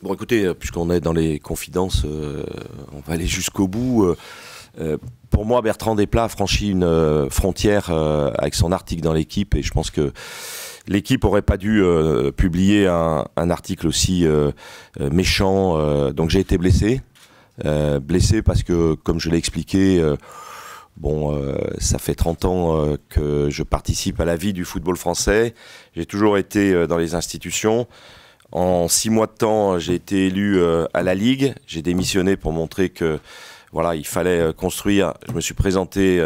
Bon, écoutez, puisqu'on est dans les confidences, on va aller jusqu'au bout. Pour moi, Bertrand Desplat a franchi une frontière avec son article dans l'équipe, et je pense que l'équipe aurait pas dû publier un article aussi méchant. Donc j'ai été blessé. Blessé parce que, comme je l'ai expliqué, ça fait 30 ans que je participe à la vie du football français. J'ai toujours été dans les institutions. En 6 mois de temps, j'ai été élu à la Ligue. J'ai démissionné pour montrer que voilà, il fallait construire. Je me suis présenté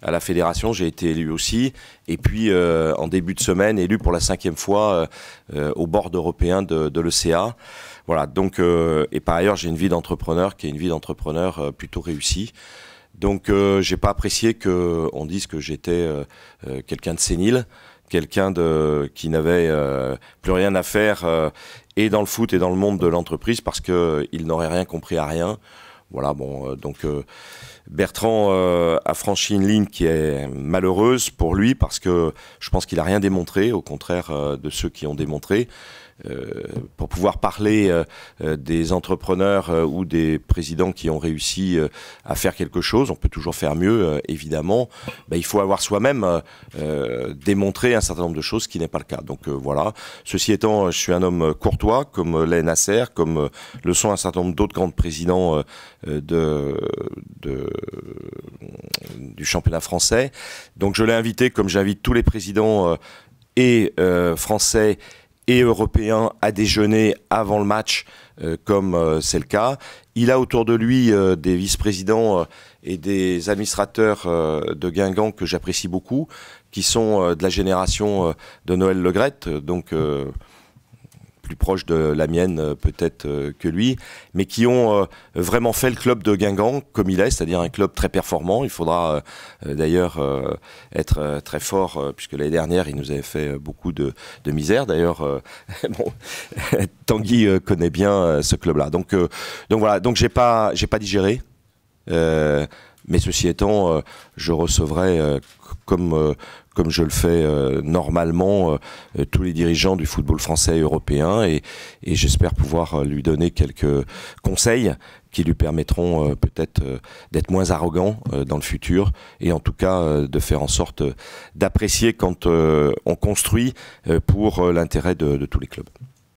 à la fédération, j'ai été élu aussi. Et puis, en début de semaine, élu pour la 5e fois au board européen de l'ECA. Voilà, donc, et par ailleurs, j'ai une vie d'entrepreneur qui est une vie d'entrepreneur plutôt réussie. Donc, j'ai pas apprécié qu'on dise que j'étais quelqu'un de sénile, quelqu'un qui n'avait plus rien à faire et dans le foot et dans le monde de l'entreprise parce qu'il n'aurait rien compris à rien. Voilà, donc Bertrand a franchi une ligne qui est malheureuse pour lui parce que je pense qu'il a rien démontré, au contraire de ceux qui ont démontré. Pour pouvoir parler des entrepreneurs ou des présidents qui ont réussi à faire quelque chose, on peut toujours faire mieux, évidemment. Il faut avoir soi-même démontré un certain nombre de choses, ce qui n'est pas le cas. Donc voilà. Ceci étant, je suis un homme courtois, comme l'est Nasser, comme le sont un certain nombre d'autres grands présidents du championnat français. Donc je l'ai invité, comme j'invite tous les présidents français et européen à déjeuner avant le match, comme c'est le cas. Il a autour de lui des vice-présidents et des administrateurs de Guingamp que j'apprécie beaucoup, qui sont de la génération de Noël Le Graët, donc plus proche de la mienne peut-être que lui, mais qui ont vraiment fait le club de Guingamp comme il est, c'est-à-dire un club très performant. Il faudra d'ailleurs être très fort, puisque l'année dernière, il nous avait fait beaucoup de misère. D'ailleurs, Tanguy connaît bien ce club-là. Donc voilà, donc j'ai pas digéré. Mais ceci étant, je recevrai comme je le fais normalement tous les dirigeants du football français et européen et j'espère pouvoir lui donner quelques conseils qui lui permettront peut-être d'être moins arrogant dans le futur et en tout cas de faire en sorte d'apprécier quand on construit pour l'intérêt de tous les clubs.